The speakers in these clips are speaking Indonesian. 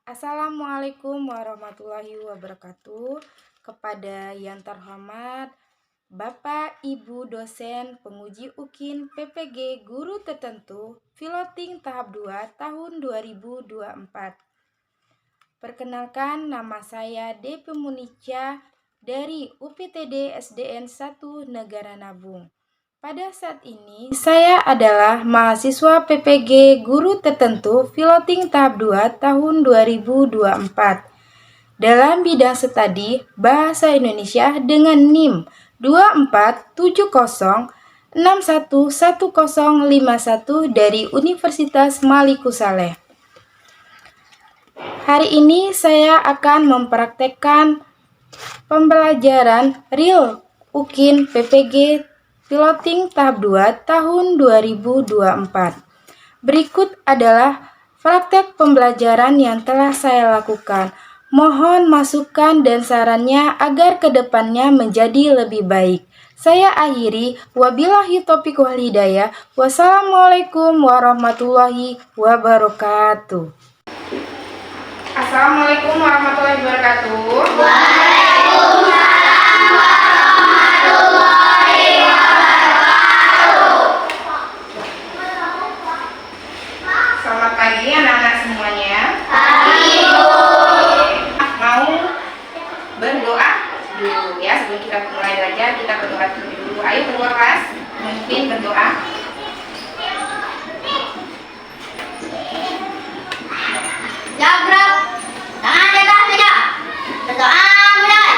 Assalamualaikum warahmatullahi wabarakatuh. Kepada yang terhormat Bapak Ibu dosen penguji UKIN PPG Guru Tertentu Piloting tahap 2 tahun 2024. Perkenalkan, nama saya Depi Munica dari UPTD SDN 1 Negara Nabung. Pada saat ini, saya adalah mahasiswa PPG Guru Tertentu Piloting tahap 2 tahun 2024 dalam bidang studi Bahasa Indonesia dengan NIM 2470611051 dari Universitas Malikussaleh. Hari ini saya akan mempraktekkan pembelajaran real UKIN PPG Piloting tahap 2 tahun 2024. Berikut adalah praktek pembelajaran yang telah saya lakukan. Mohon masukan dan sarannya agar kedepannya menjadi lebih baik. Saya akhiri, wabillahi taufiq wal hidayah. Wassalamualaikum warahmatullahi wabarakatuh. Assalamualaikum warahmatullahi wabarakatuh. Selamat pagi anak-anak semuanya. Pagi, Bu. Mau berdoa dulu ya sebelum kita mulai belajar, kita berdoa dulu. Ayo berdoa kelas, mungkin berdoa. Jabrak, tangan di atas meja. Berdoa mulai.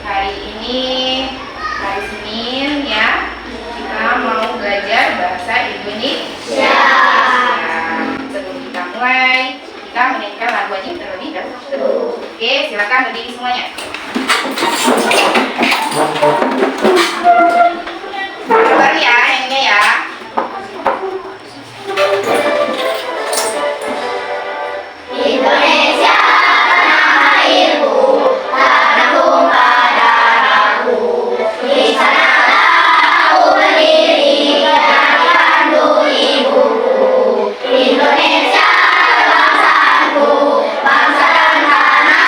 Hari ini hari Senin ya, kita mau belajar bahasa Indonesia. Sebelum kita mulai, kita menyanyikan lagu wajib terlebih dahulu. Oke, silakan berdiri semuanya. Sabar ya, nyanyinya ya. Indonesia tanah airku, tanah tumpah darahku. Di sanalah aku berdiri dan dikandung ibuku. Indonesia bangsaku, bangsa dan tanah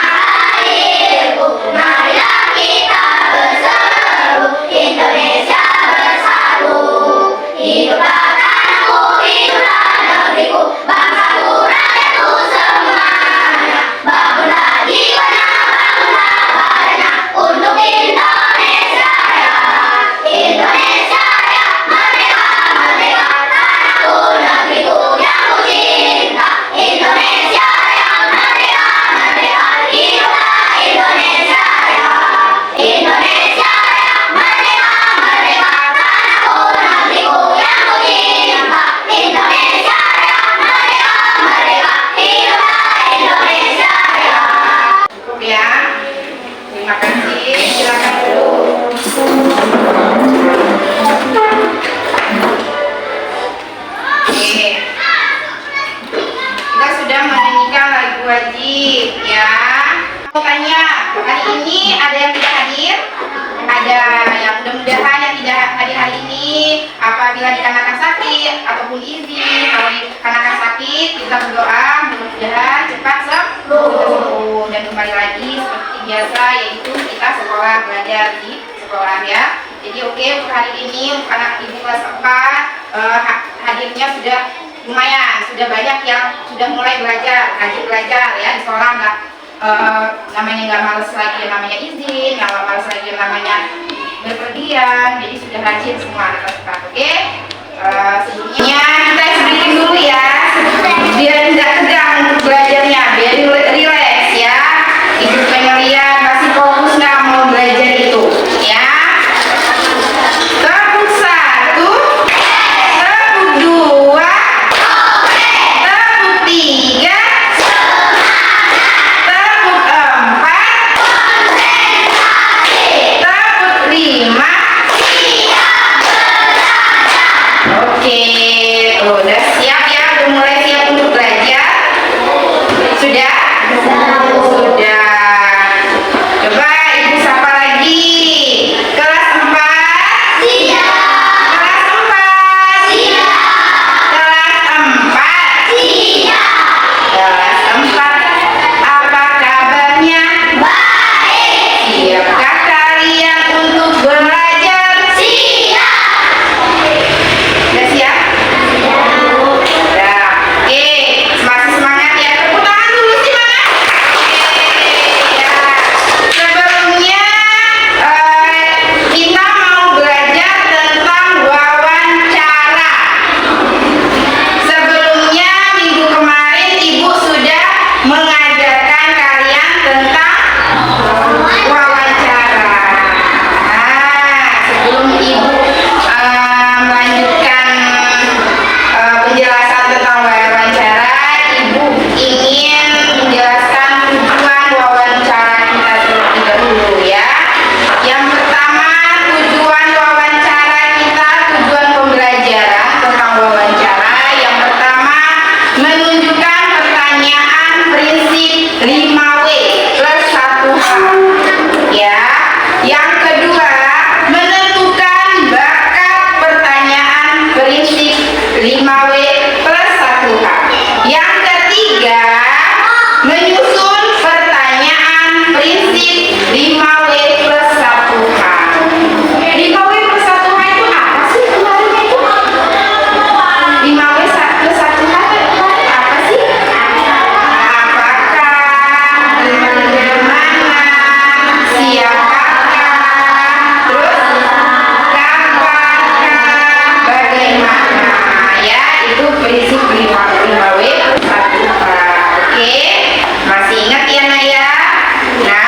airku. Marilah kita berseru, Indonesia bersatu. Hiduplah tanahku, hiduplah negeriku, bangsaku, rakyatku semuanya. Bangunlah jiwanya, bangunlah badannya untuk Indonesia Raya. Indonesia Raya, merdeka, merdeka, tanahku, negeriku yang ku cinta. Indonesia Raya, merdeka, merdeka, hiduplah Indonesia Raya. Indonesia Raya, merdeka, merdeka, tanahku, negeriku yang ku cinta. Indonesia Raya, merdeka, merdeka, hiduplah Indonesia Raya. Cukup ya. Terima kasih. Silakan duduk. Oke. Kita sudah menyanyikan lagu wajib ya. Mau tanya, hari ini ada yang tidak hadir? Ada yang mudah-mudahan yang tidak hadir hari ini apabila dikarenakan sakit ataupun izin, kita berdoa mudah-mudahan cepat sembuh dan kembali lagi seperti biasa, yaitu kita sekolah belajar di sekolah ya. Jadi oke, untuk hari ini untuk anak ibu kelas 4 hadirnya sudah lumayan, sudah banyak yang sudah mulai belajar, rajin belajar ya di sekolah, namanya nggak males lagi yang namanya izin, nggak males lagi yang namanya berpergian, jadi sudah rajin semua anak kelas 4. Oke. Sebelumnya kita sedikit dulu ya, biar tidak tegang untuk belajarnya, biar relax ya. Ibu pengen lihat masih fokus nggak mau belajar itu ya. Tepuk 1, tepuk 2, tepuk 3, tepuk 4, tepuk 5. Oke, udah siap ya, udah mulai siap untuk belajar? Sudah? Sudah. Coba ibu sapa lagi. Kelas 4? Siap. Kelas 4? Siap. Kelas 4? Siap. Kelas 4, apa kabarnya? Baik. Siapkah kalian untuk belajar? Siap. Udah siap? Udah. Oke, masih semangat ya. Tepuk tangan dulu sih mana? Oke, ya. Sebelumnya kita mau belajar tentang wawancara. Sebelumnya minggu kemarin ibu sudah mengajarkan kalian tentang wawancara. Sebelum ibu melanjutkan penjelasan tentang wawancara, ibu ingin menjelaskan tujuan wawancara kita terlebih dahulu ya. Yang pertama, tujuan wawancara kita, tujuan pembelajaran tentang wawancara. Yang pertama, menunjukkan pertanyaan prinsip 5W plus 1H ya. Yang kedua, menentukan bakat pertanyaan prinsip 5W plus 1H. Yang ketiga, menyusun pertanyaan prinsip 5W plus 1H. 5W plus 1H itu apa sih kemarin itu? 5W plus 1H itu apa sih? Apakah, bagaimana, siapakah, terus kapankah, bagaimana ya, itu prinsip 5W plus 1H. Oke, masih ingat ya Naya? Nah,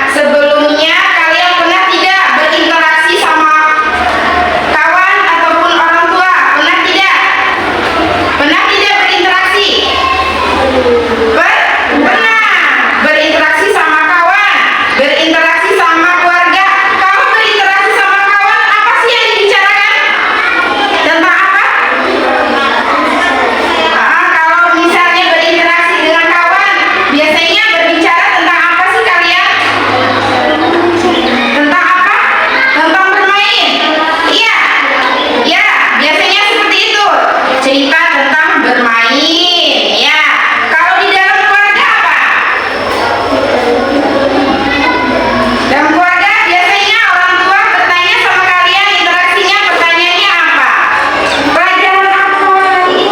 sebelumnya kalian pernah tidak berinteraksi sama kawan ataupun orang tua? Pernah tidak? Pernah tidak berinteraksi? Pernah berinteraksi sama kawan, berinteraksi sama keluarga. Kalau berinteraksi sama kawan, apa sih yang dibicarakan? Tentang apa? Kalau misalnya berinteraksi dengan kawan, biasanya berbicara tentang apa sih kalian? Tentang apa? Tentang bermain. Iya. Ya, biasanya seperti itu. Cerita tentang bermain. Ya. Kalau di dalam keluarga apa? Dalam keluarga biasanya orang tua bertanya sama kalian, interaksinya pertanyaannya apa? Pelajaran apa hari ini?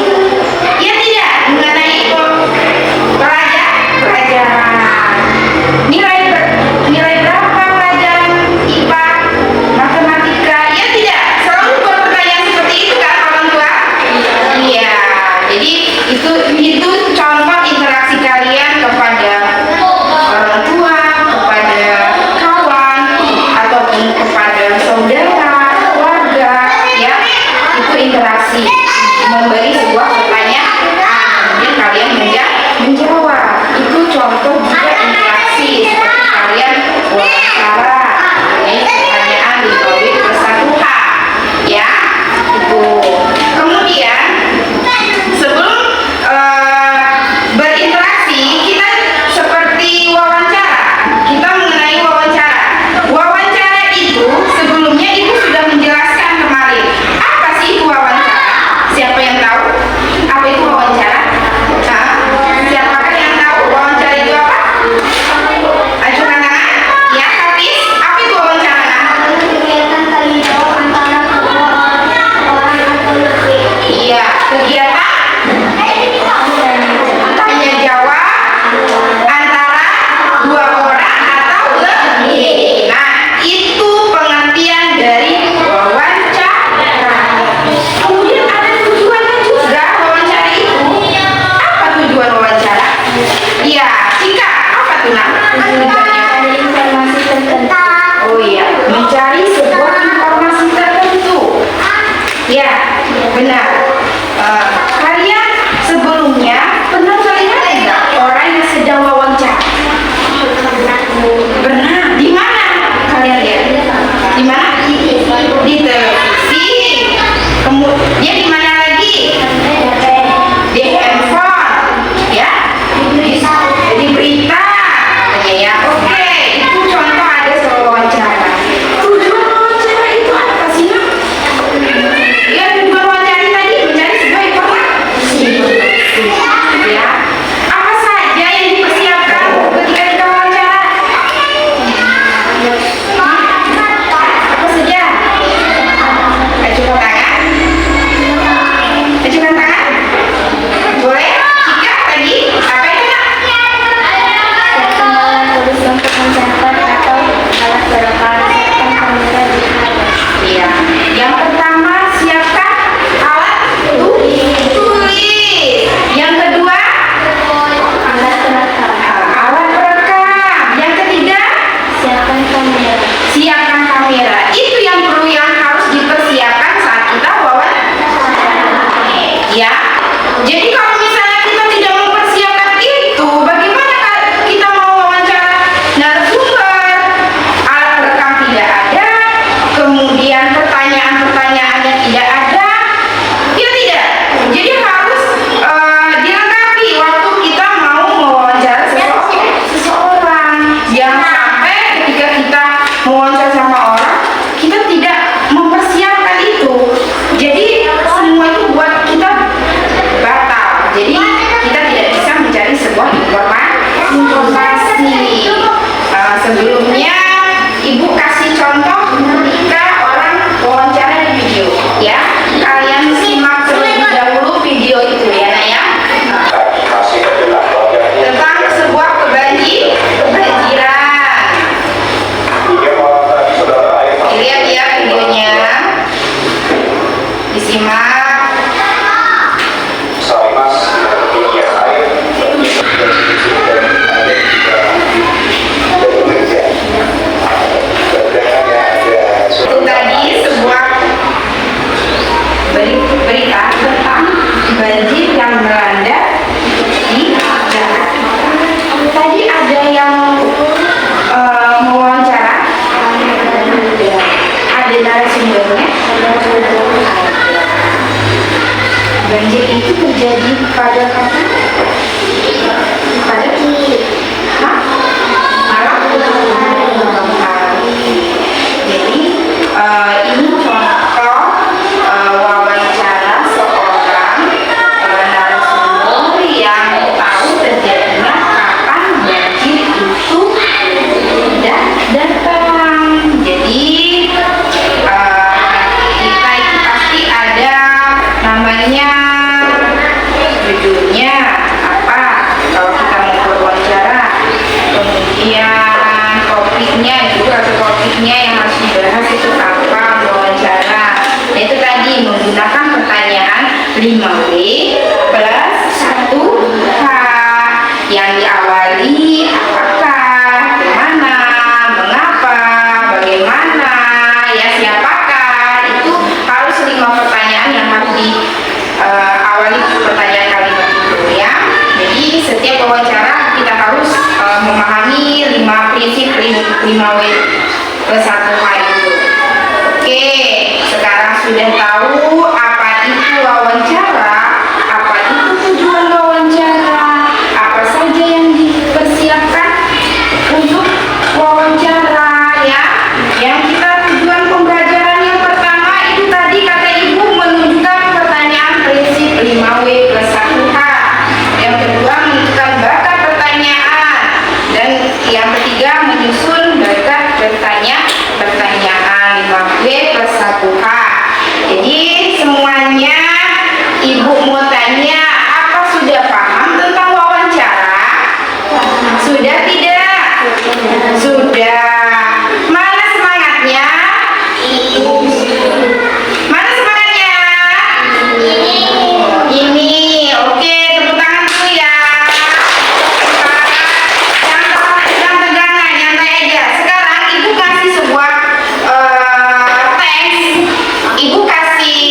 Ya tidak, mengenai pelajaran. Nilai berapa pelajaran IPA, matematika? Ya tidak, selalu buat pertanyaan seperti itu kan orang tua? Iya. Jadi itu contoh interaksi kalian kepada orang tua, kepada kawan, ataupun kepada saudara, keluarga, ya. Itu interaksi, memberi sebuah pertanyaan, kemudian kalian menjawab. Itu contoh juga interaksi seperti kalian wawancara, pertanyaan 5W plus 1H, ya. Itu. Kemudian sebelum berinteraksi, kita seperti wawancara. Kita mengenai wawancara. Wawancara itu sebelumnya ibu sudah menjelaskan kemarin. Apa sih itu wawancara? Siapa yang tahu? Apa itu wawancara? Ya, benar. Kalian sebelumnya pernah melihat nggak orang yang sedang wawancara? Pernah. Di mana kalian lihat? Di mana? Di televisi. Kemudian di mana lagi? Di handphone, ya. Di berita. Ya, oke. Itu contoh ada soal wawancara. Tujuan wawancara itu apa sih? Ya, tujuan wawancara tadi mencari sebuah informasi. Ya. Apa saja yang dipersiapkan ketika kita wawancara? Apa saja? Ajukan tangan. Ajukan tangan. Boleh? Jika tadi apa itu? Tulis untuk mencatat atau alat berekam kamera di HP. Iya. Yang pertama siapkan alat tulis. Yang kedua Alat berekam. alat perekam. Yang ketiga Siapkan kamera. siapkan kamera. Itu yang perlu yang harus dipersiapkan saat kita wawancara. Ya. Jadi kalau misalnya kita tidak mempersiapkan itu, bagaimana kita mau wawancara narasumber? Alat perekam tidak ada, kemudian pertanyaan-pertanyaannya tidak ada, ya tidak. Jadi harus dilengkapi waktu kita mau mewawancara seseorang. Jangan sampai ketika kita mewawancara sama orang, kita tidak mempersiapkan itu. Jadi semua itu buat kita batal. Jadi kita tidak bisa mencari sebuah informasi. Sebelumnya Ibu kasih contoh ketika orang wawancara di video, ya. Kalian simak terlebih dahulu video itu ya, Nak ya. Tentang sebuah kebanjiran. Dilihat ya videonya. Disimak. Itu tadi sebuah berita tentang banjir yang melanda di Jakarta. Tadi ada yang mewawancara, ada narasumbernya. Banjir itu terjadi pada kapan? Pada malam hari. Jadi ini contoh wawancara seorang narasumber yang tahu terjadinya kapan banjir itu datang. Jadi kita itu pasti ada namanya judulnya apa kalau kita mau berwawancara, kemudian topiknya juga atau topiknya yang harus dibahas itu apa wawancara. Nah, itu tadi menggunakan pertanyaan 5W plus 1H yang diawali apakah, kemana, mengapa, bagaimana, ya siapakah. Itu harus 5 pertanyaan yang harus diawali pertanyaan kalimat itu ya. Jadi setiap wawancara kita harus memahami 5 prinsip 5W plus 1H itu. Oke, sekarang sudah tahu apa itu wawancara, apa itu tujuan wawancara, apa saja yang dipersiapkan untuk wawancara ya. Yang kita tujuan pembelajaran yang pertama itu tadi kata Ibu menunjukkan pertanyaan prinsip 5W plus 1H. Yang kedua menunjukkan bakat pertanyaan. Dan yang ketiga menyusun bakat pertanyaan 5W plus 1H. Jadi semuanya Ibu mau tanya, apa sudah paham tentang wawancara? Sudah tidak? Sudah. Mana semangatnya? Mana semangatnya? Ini. Oke, tepuk tangan dulu ya. Jangan tegangan, nyantai aja. Sekarang Ibu kasih sebuah teks. Ibu kasih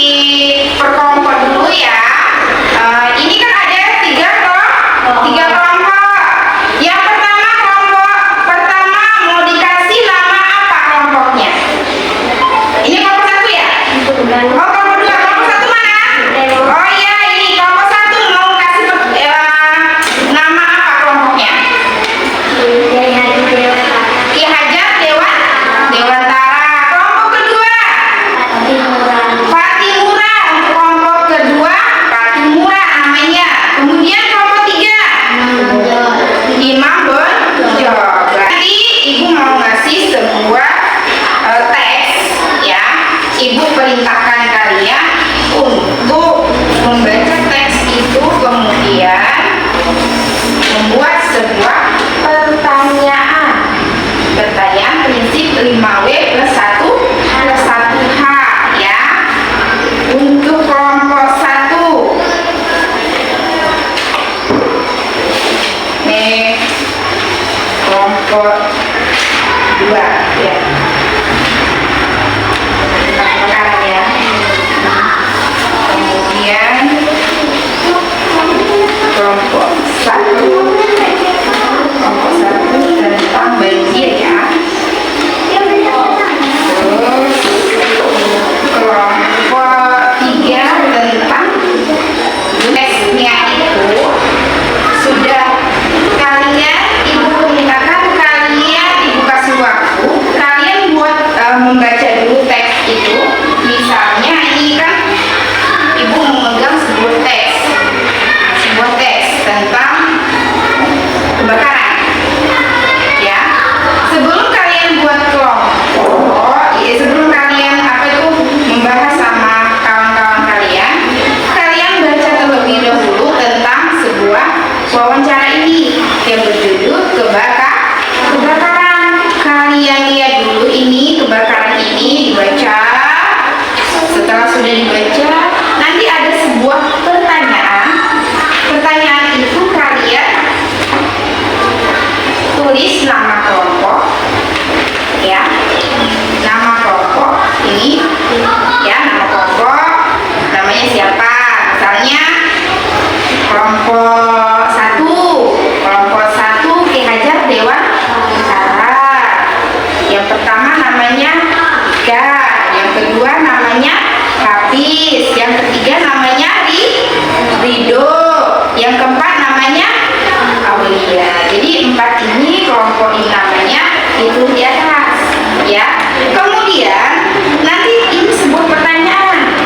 koordinatornya itu di atas, ya. Kemudian nanti ini sebuah pertanyaan.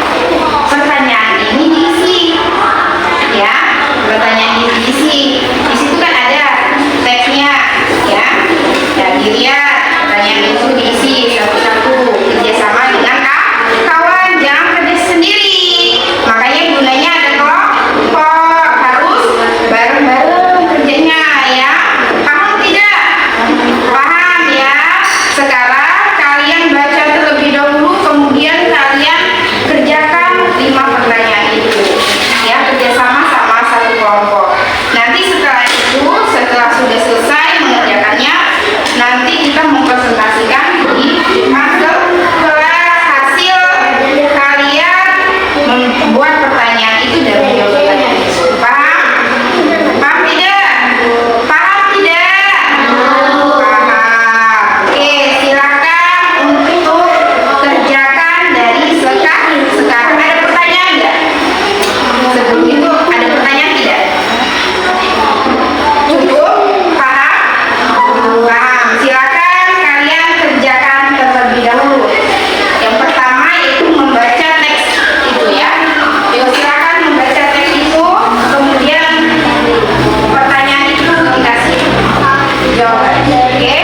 Pertanyaan ini diisi, ya. Pertanyaan ini diisi. Di situ kan ada teksnya, ya. Dan dilihat pertanyaan itu diisi satu-satu kerjasama dengan kawan, jangan kerja sendiri. Makanya gunanya ada kelompok, harus bareng-bareng kerjanya, ya. Paham tidak? Paham, ya. Sekarang kalian baca terlebih dahulu, kemudian kalian kerjakan 5 pertanyaan itu, ya, kerjasama sama satu kelompok. Nanti setelah itu, setelah sudah selesai mengerjakannya, nanti kita mempresentasikan di depan kelas hasil kalian membuat pertanyaan itu dan menjawab pertanyaan itu. Paham? Paham tidak? Paham tidak? Paham. Oke, silakan untuk kerjakan dari sekarang. Ada pertanyaan enggak? Sebelum itu ada pertanyaan tidak? Cukup? Paham? Paham. Silakan kalian kerjakan terlebih dahulu. Yang pertama yaitu membaca teks itu, ya. Yuk, silakan membaca teks itu, kemudian pertanyaan itu dikasih jawaban. Oke?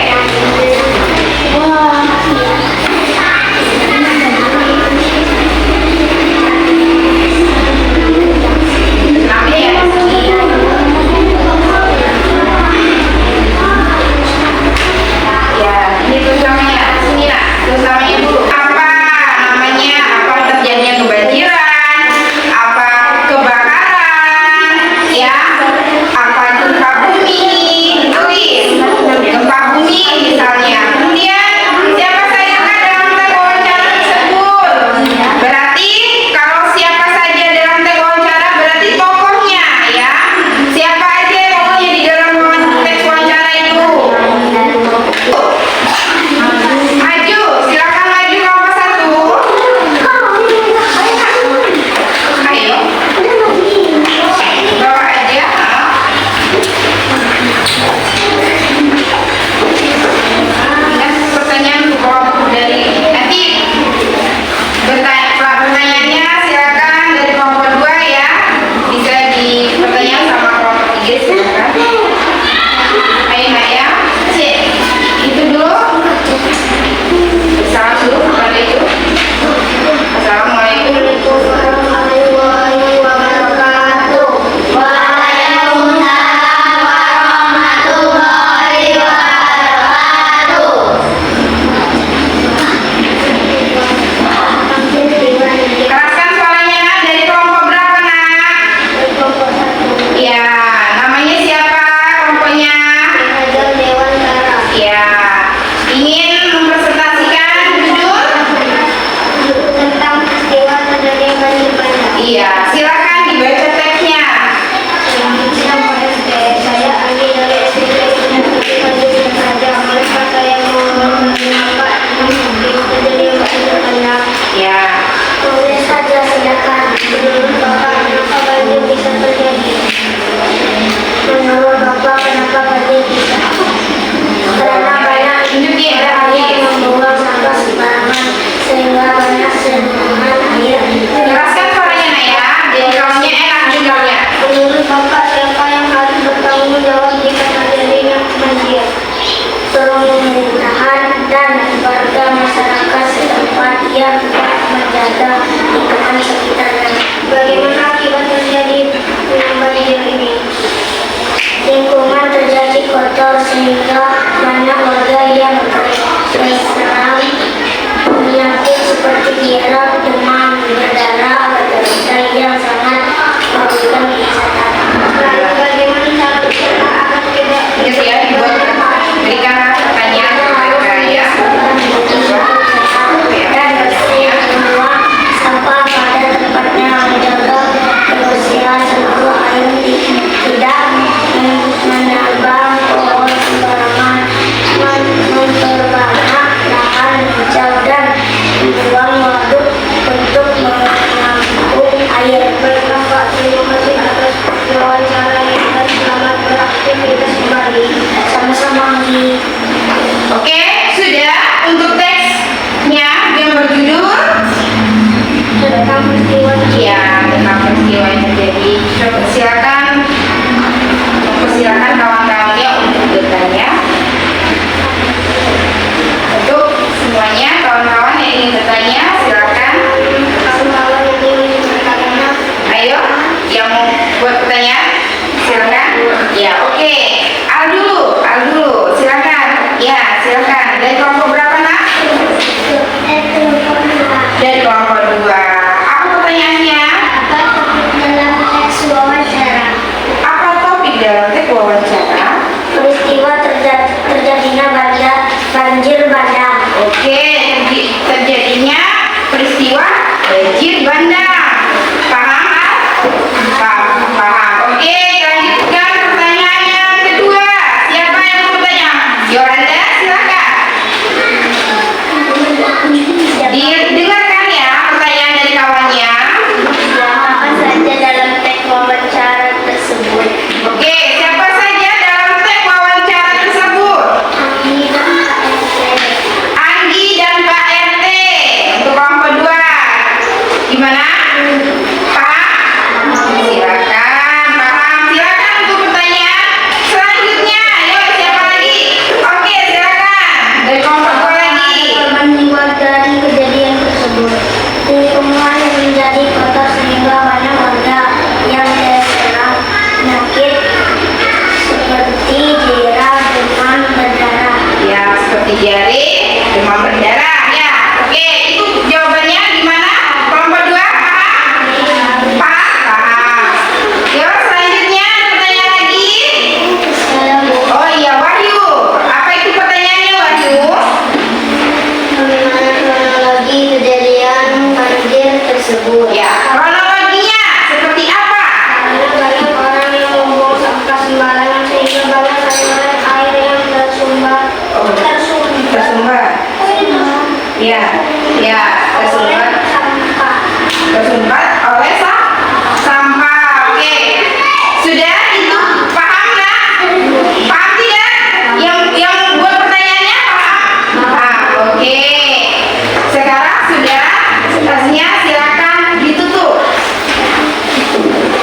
Namanya ya. Ya, ini tulisannya. Sini nak, tulisannya dulu. Apa namanya? Apa terjadinya kebanjiran? Apa kebakaran? Ya, apa gempa bumi? Tulis gempa bumi misalnya. Kemudian siapa saja dalam teks wawancara tersebut? Berarti kalau siapa saja dalam teks wawancara berarti tokohnya, ya. Siapa aja tokohnya di dalam teks wawancara itu? Maju, silakan maju kelompok 1. Ayo, bawa aja. Dan pertanyaan kelompok dari nanti pertanyaannya silakan dari kelompok 2, ya. Bisa dipertanyakan sama kelompok 3, silakan. Ayo nak, ya. Cik, itu dulu. Salam dulu kepada itu. Assalamualaikum warahmatullahi wabarakatuh. Keraskan suaranya, nak. Dari kelompok berapa, nak? Ya, namanya siapa kelompoknya? Ya, ingin mempresentasikan judul? Tentang peristiwa terjadi banjir bandang. Iya, silakan dibaca teksnya. Saya ambil dari SMP banjir saja. Mereka saya mau mengapa terjadi banjir bandang. Ya, Tulis saja silakan. Menurut Bapak kenapa banjir bisa terjadi? Menurut Bapak kenapa banjir bisa? Karena banyak tunjukin orang yang lagi. membuang sampah sembarangan sehingga banyak semuanya air. Keraskan suaranya, nak, ya. Jadi kamunya enak juga, ya. Menurut Bapak siapa yang harus bertanggung jawab jika terjadinya banjir? Seluruh pemerintahan dan warga masyarakat setempat yang dapat menjaga lingkungan sekitarnya. Bagaimana akibat terjadi banjir ini? Lingkungan terjadi kotor sehingga banyak warga yang terserang penyakit seperti diare, demam berdarah, berdarah yang sangat merugikan kesehatan. Lalu bagaimana cara kita agar tidak Terus ya, dibuat berikan pertanyaan kepada ya. dan bersih semua sampah pada tempatnya, menjaga kebersihan seluruh air, tidak menambang pohon sembarangan. peristiwa Ya, tentang peristiwa yang terjadi. Coba silakan kawan-kawannya untuk bertanya. Untuk semuanya kawan-kawan yang ingin bertanya, silakan. kawan-kawan yang ingin bertanya. Ayo, yang mau buat pertanyaan, silakan. Ya, oke. Al dulu, silakan. Ya, silakan. Dari kelompok berapa, Nak? Dari kelompok 2. Apa pertanyaannya? Apa topik dalam teks wawancara? Apa topik dalam teks wawancara? Peristiwa terjadinya banjir bandang. Oke, terjadinya peristiwa banjir bandang. Paham, Al? Paham. Oke, lanjutkan pertanyaan yang kedua. Siapa yang mau bertanya? Yolanda, silakan. Didengarkan ya pertanyaan dari kawannya. Apa saja dalam teks wawancara tersebut? Oke, siapa saja dalam teks wawancara tersebut? Anggi dan Pak RT. Untuk kelompok 2. Gimana? Paham? Silakan, paham. Silakan untuk pertanyaan selanjutnya. Ayo, siapa lagi? Oke, silakan. Dari kelompok 2 lagi. Korban jiwa dari kejadian tersebut. Lingkungan yang menjadi kotor sehingga banyak warga yang terkena penyakit seperti diare, demam berdarah. Ya, seperti diare, demam berdarah. Ya, oke. Itu jawabannya gimana? Kelompok 2 paham? Paham. Yuk, selanjutnya pertanyaan lagi. Oh iya, Wahyu. Apa itu pertanyaannya, Wahyu? Bagaimana kronologi kejadian banjir tersebut? Ya, kronologinya seperti apa? Karena banyak orang yang membuang sampah sembarangan sehingga banyak saluran air yang tersumbat. Tersumbat. Ya, tersumbat. Sampah. Tersumbat oleh sampah. Oke. Sudah itu paham, Nak? Paham tidak? Yang buat pertanyaannya paham? Oke. Sekarang sudah, tasnya silakan ditutup.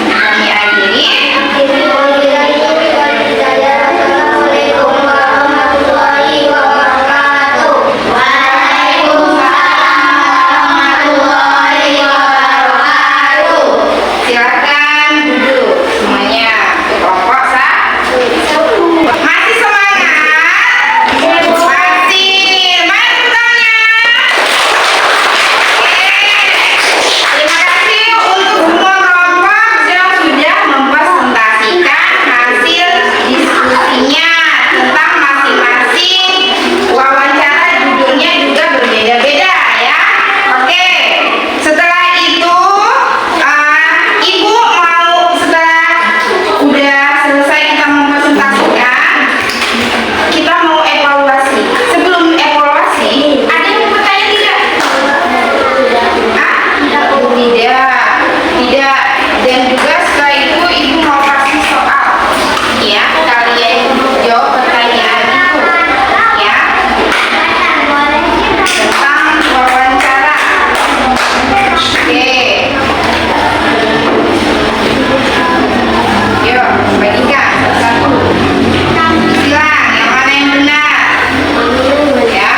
Kami akhiri. Assalamualaikum warahmatullahi wabarakatuh. Silakan duduk semuanya. Kelompok 1. Masih semangat? Masih. Mana bertanya? Terima kasih untuk semua kelompok yang sudah mempresentasikan hasil diskusinya tentang masing-masing wawancara. Judulnya juga berbeda-beda ya. Oke. Setelah itu Ibu mau setelah udah selesai kita mempresentasikan, kita mau evaluasi. Sebelum evaluasi, ada yang mau bertanya tidak? Tidak. Dan juga setelah itu Ibu mau kasih soal. Ya, kalian jawab pertanyaan itu. Ya. Tentang wawancara. Oke. Yuk, bagikan satu. Silang, yang mana yang benar? Ya.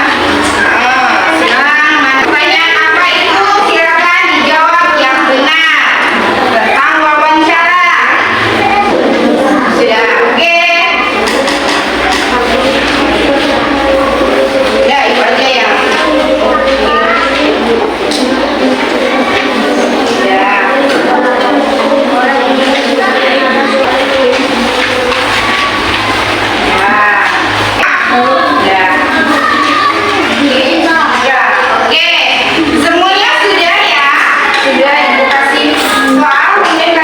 Silang, pertanyaan apa itu? Silakan dijawab yang benar tentang wawancara. Sudah, oke. Udah, itu aja ya. Oke, semuanya sudah ya. Sudah Ibu kasih soal, kemudian